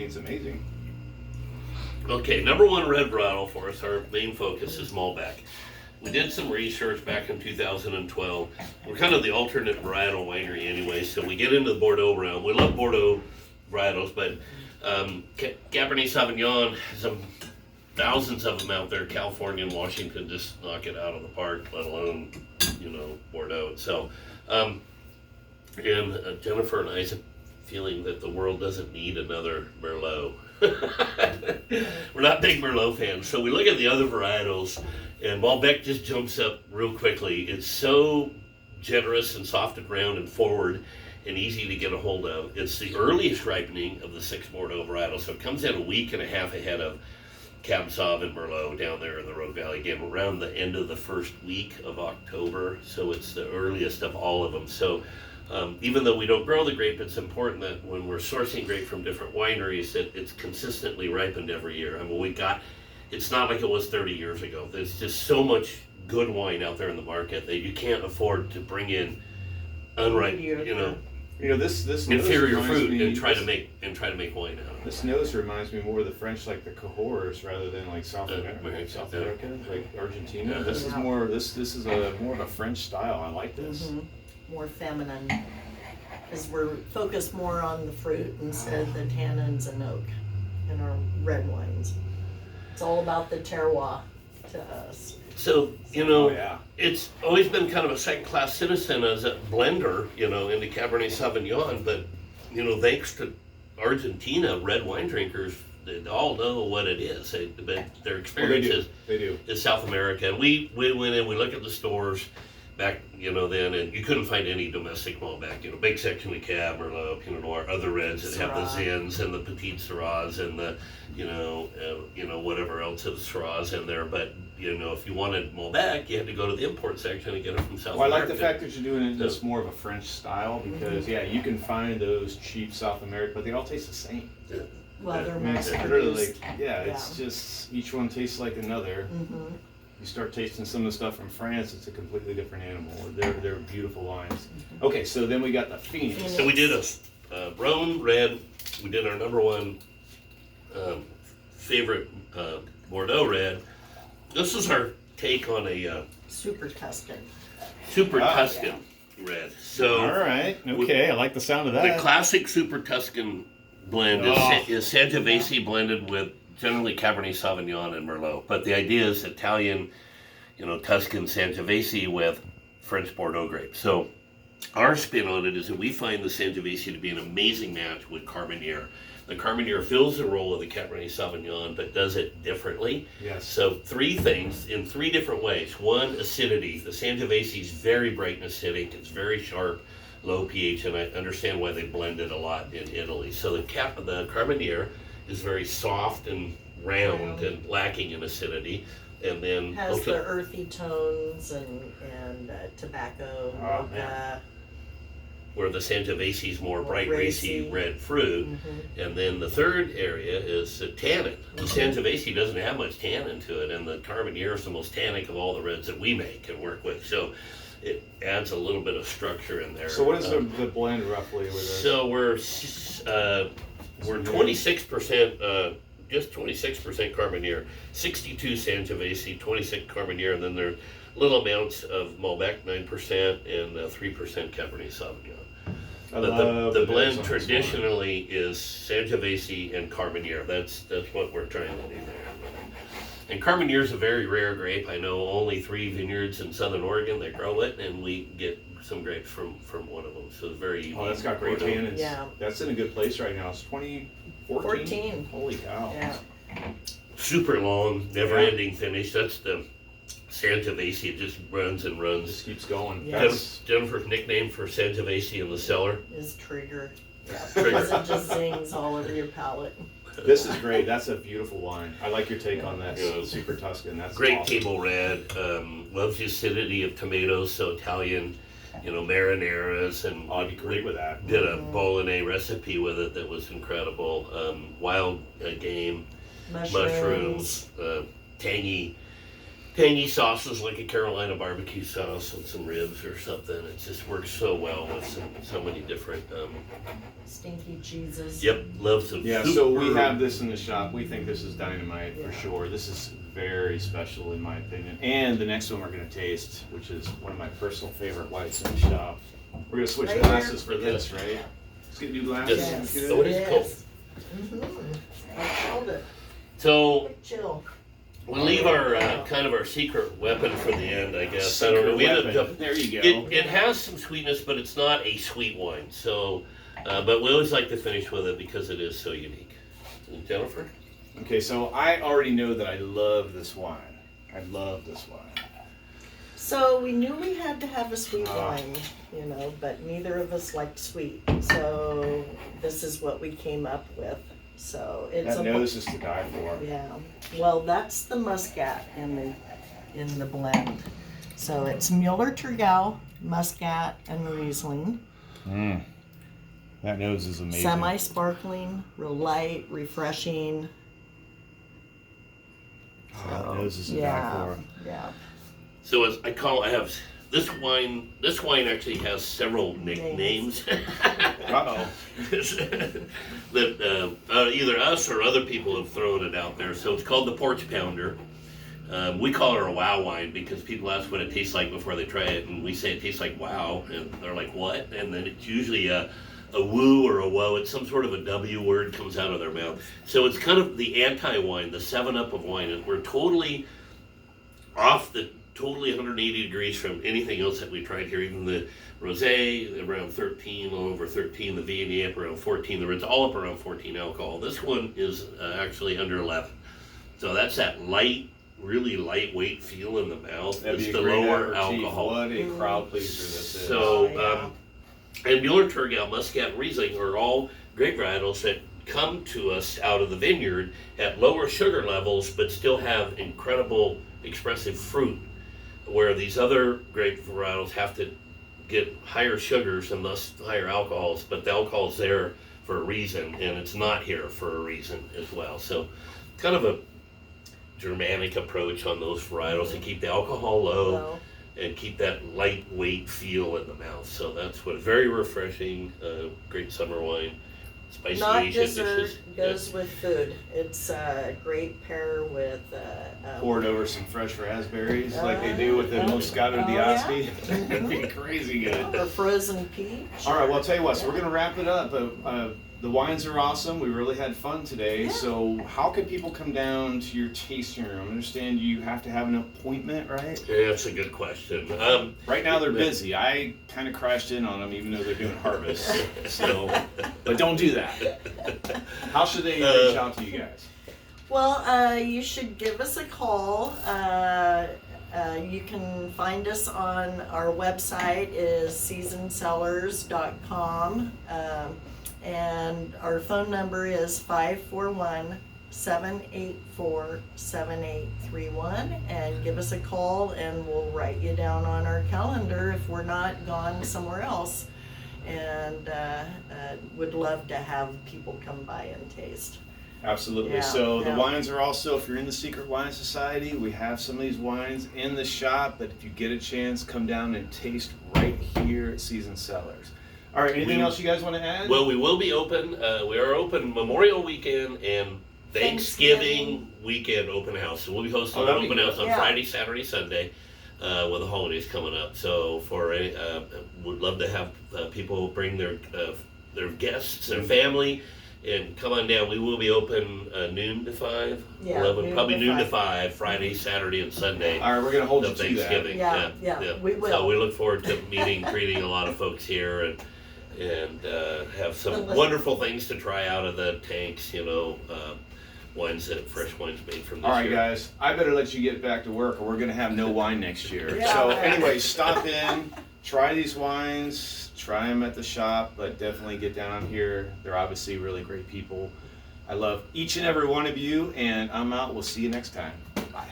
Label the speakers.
Speaker 1: mean, it's amazing.
Speaker 2: Okay, number one red varietal for us, our main focus is Malbec. We did some research back in 2012. We're kind of the alternate varietal winery anyway, so we get into the Bordeaux realm. We love Bordeaux varietals, but Cabernet Sauvignon, some thousands of them out there. California and Washington just knock it out of the park, let alone, Bordeaux itself. Jennifer and I have a feeling that the world doesn't need another Merlot. We're not big Merlot fans, so we look at the other varietals, and Malbec just jumps up real quickly. It's so generous and soft and round and forward and easy to get a hold of. It's the earliest ripening of the 6 Bordeaux varietals, so it comes in a week and a half ahead of Cab Sauv and Merlot down there in the Rogue Valley, again around the end of the first week of October, so it's the earliest of all of them. So even though we don't grow the grape, it's important that when we're sourcing grape from different wineries that it's consistently ripened every year. I mean, it's not like it was 30 years ago. There's just so much good wine out there in the market that you can't afford to bring in unripe,
Speaker 1: this
Speaker 2: inferior fruit and try to make wine out of it.
Speaker 1: This nose reminds me more of the French, like the Cahors, rather than like South America, like Argentina.
Speaker 2: Uh-huh.
Speaker 1: This is more. This is more of a French style. I like this.
Speaker 3: Mm-hmm. More feminine, because we're focused more on the fruit instead of the tannins and oak in our red wines. It's all about the terroir to us.
Speaker 2: So, it's always been kind of a second-class citizen as a blender, into Cabernet Sauvignon, but, thanks to Argentina, red wine drinkers, they all know what it is. But their experience is South America. And we went in, we looked at the stores back, then, and you couldn't find any domestic Malbec. Big section of Cab, Merlot, Pinot Noir, other reds that have the Zins and the Petite Syrahs and the, whatever else of the Syrahs in there. But, if you wanted Malbec, you had to go to the import section and get it from South America.
Speaker 1: I like the fact that you're doing it just more of a French style because, you can find those cheap South American, but they all taste the same.
Speaker 2: Yeah.
Speaker 3: Well, they're mass produced.
Speaker 1: It's just each one tastes like another.
Speaker 3: Mm-hmm.
Speaker 1: You start tasting some of the stuff from France, it's a completely different animal. They're beautiful wines. Okay, so then we got the Phoenix.
Speaker 2: So we did a Rhone red. We did our number one favorite Bordeaux red. This is our take on a
Speaker 3: Super Tuscan.
Speaker 2: Tuscan red. So
Speaker 1: all right, okay, I like the sound of that.
Speaker 2: The classic Super Tuscan blend is Sangiovese blended with generally Cabernet Sauvignon and Merlot, but the idea is Italian, Tuscan Sangiovese with French Bordeaux grapes. So our spin on it is that we find the Sangiovese to be an amazing match with Carmenere. The Carmenere fills the role of the Cabernet Sauvignon, but does it differently.
Speaker 1: Yes.
Speaker 2: So 3 things in 3 different ways. 1, acidity. The Sangiovese is very bright and acidic. It's very sharp, low pH, and I understand why they blend it a lot in Italy. So the Carmenere is very soft and round and lacking in acidity, and then
Speaker 3: has the earthy tones and tobacco, mocha.
Speaker 2: Where the Sangiovese is more bright, racy red fruit. Mm-hmm. And then the third area is the tannin. The Sangiovese doesn't have much tannin to it, and the Carmenere is the most tannic of all the reds that we make and work with. So it adds a little bit of structure in there.
Speaker 1: So what is the blend roughly with this?
Speaker 2: So we're 26%, just 26% Carmenere, 62 Sangiovese, 26 Carmenere, and then there are little amounts of Malbec, 9%, and 3% Cabernet Sauvignon. But the blend traditionally is Sangiovese and Carmenere. That's what we're trying to do there. And Carmenere is a very rare grape. I know only 3 vineyards in Southern Oregon that grow it, and we get some grapes from one of them. So it's very unique.
Speaker 1: Oh, that's got great tannins.
Speaker 3: Yeah.
Speaker 1: That's in a good place right now. It's 2014. Holy cow.
Speaker 3: Yeah.
Speaker 2: Super long, never-ending finish. That's the Sangiovese. It just runs and runs.
Speaker 1: Just keeps going.
Speaker 3: Yes.
Speaker 2: Jennifer's nickname for Sangiovese in the cellar
Speaker 3: is Trigger. Yeah,
Speaker 2: Trigger.
Speaker 3: because it just zings all over your palate.
Speaker 1: This is great. That's a beautiful wine. I like your take on that. Super Tuscan. That's
Speaker 2: great
Speaker 1: awesome.
Speaker 2: table red. Loves the acidity of tomatoes, so Italian, marinaras, and
Speaker 1: I'd agree with that.
Speaker 2: Did a bolognese recipe with it that was incredible. Wild game, mushrooms, tangy tangy sauces like a Carolina barbecue sauce and some ribs or something. It just works so well with so many different.
Speaker 3: Stinky cheeses.
Speaker 2: Yep, love some.
Speaker 1: Yeah,
Speaker 2: super,
Speaker 1: so we have this in the shop. We think this is dynamite
Speaker 3: Yeah.
Speaker 1: for sure. This is very special in my opinion. And the next one we're gonna taste, which is one of my personal favorite whites in the shop. We're gonna switch
Speaker 3: Right
Speaker 1: glasses
Speaker 3: here.
Speaker 1: for this, right? Let's get new glasses.
Speaker 2: Yes.
Speaker 1: Good.
Speaker 2: Oh, it is cold.
Speaker 3: I called it.
Speaker 2: So
Speaker 3: Quick chill.
Speaker 2: we'll leave our kind of our secret weapon for the end, I guess. I don't know.
Speaker 1: Secret
Speaker 2: We ended
Speaker 1: weapon.
Speaker 2: up.
Speaker 1: There you go.
Speaker 2: It has some sweetness, but it's not a sweet wine. So, but we always like to finish with it because it is so unique. Jennifer?
Speaker 1: Okay, so I already know that I love this wine. I love this wine.
Speaker 3: So we knew we had to have a sweet
Speaker 1: Ah.
Speaker 3: wine, you know, but neither of us liked sweet. So this is what we came up with. So it's
Speaker 1: That nose is to die for.
Speaker 3: yeah. Well, that's the muscat in the blend. So it's Mueller Turgau, muscat, and Riesling.
Speaker 1: Mm. That nose is amazing.
Speaker 3: Semi-sparkling, real light, refreshing.
Speaker 1: Oh, that nose is to die for.
Speaker 3: Yeah.
Speaker 2: So as I have this wine. This wine actually has several nicknames
Speaker 1: Uh-oh.
Speaker 2: that either us or other people have thrown it out there. So it's called the Porch Pounder. We call it a wow wine because people ask what it tastes like before they try it, and we say it tastes like wow, and they're like, what? And then it's usually a woo or a woe. It's some sort of a W word comes out of their mouth. So it's kind of the anti-wine, the 7-Up of wine. And we're totally off the totally 180 degrees from anything else that we tried here. Even the rosé around 13, a little over 13. The Viognier up around 14. The red's all up around 14 alcohol. This one is actually under 11. So that's that light, really lightweight feel in the mouth.
Speaker 1: That'd
Speaker 2: It's
Speaker 1: be a
Speaker 2: the
Speaker 1: great
Speaker 2: lower
Speaker 1: aperitif.
Speaker 2: alcohol.
Speaker 1: What a crowd pleaser this is.
Speaker 2: So,
Speaker 3: yeah.
Speaker 2: and Mueller Turgau, Muscat, and Riesling are all grape varietals that come to us out of the vineyard at lower sugar levels, but still have incredible expressive fruit, where these other grape varietals have to get higher sugars and thus higher alcohols, but the alcohol's there for a reason, and it's not here for a reason as well. So, kind of a Germanic approach on those varietals to keep the alcohol low.
Speaker 3: Well,
Speaker 2: And keep that lightweight feel in the mouth. So that's what very refreshing, great summer wine, spicy
Speaker 3: not
Speaker 2: Asian
Speaker 3: dessert,
Speaker 2: dishes.
Speaker 3: goes with food. It's a great pair with
Speaker 1: Poured over some fresh raspberries like they do with the Moscato d'Asti. That'd be crazy good.
Speaker 3: or frozen peach.
Speaker 1: All right, well, I'll tell you what, so we're going to wrap it up. The wines are awesome. We really had fun today.
Speaker 3: Yeah.
Speaker 1: So how can people come down to your tasting room? I understand you have to have an appointment, right?
Speaker 2: Yeah, that's a good question.
Speaker 1: Right now they're busy. I kind of crashed in on them even though they're doing harvest. So, but don't do that. How should they reach out to you guys?
Speaker 3: Well, you should give us a call. You can find us on our website is seasoncellars.com. And our phone number is 541-784-7831, and give us a call and we'll write you down on our calendar if we're not gone somewhere else. And would love to have people come by and taste.
Speaker 1: Absolutely.
Speaker 3: Yeah,
Speaker 1: So the
Speaker 3: yeah.
Speaker 1: wines are also, if you're in the Secret Wine Society, we have some of these wines in the shop, but if you get a chance, come down and taste right here at Seasoned Cellars. All right, anything else you guys want to add?
Speaker 2: Well, we will be open. We are open Memorial Weekend and Thanksgiving weekend open house. So we'll be hosting
Speaker 1: Oh,
Speaker 2: an
Speaker 1: that'd be
Speaker 2: open house on
Speaker 3: Yeah.
Speaker 2: Friday, Saturday, Sunday, with the holidays coming up. So would love to have people bring their guests, their family, and come on down. We will be open noon to 5,
Speaker 3: Yeah,
Speaker 2: 11, probably noon to
Speaker 3: 5.
Speaker 2: 5, Friday, Saturday, and Sunday.
Speaker 1: All right, we're going to hold you
Speaker 2: Of
Speaker 1: to that.
Speaker 2: Thanksgiving.
Speaker 3: Yeah, we will.
Speaker 2: So we look forward to greeting a lot of folks here and have some wonderful things to try out of the tanks, fresh wines made from this
Speaker 1: All right,
Speaker 2: year.
Speaker 1: guys, I better let you get back to work or we're going to have no wine next year.
Speaker 3: Yeah.
Speaker 1: So anyway, stop in, try these wines, try them at the shop, but definitely get down here. They're obviously really great people. I love each and every one of you, and I'm out. We'll see you next time. Bye.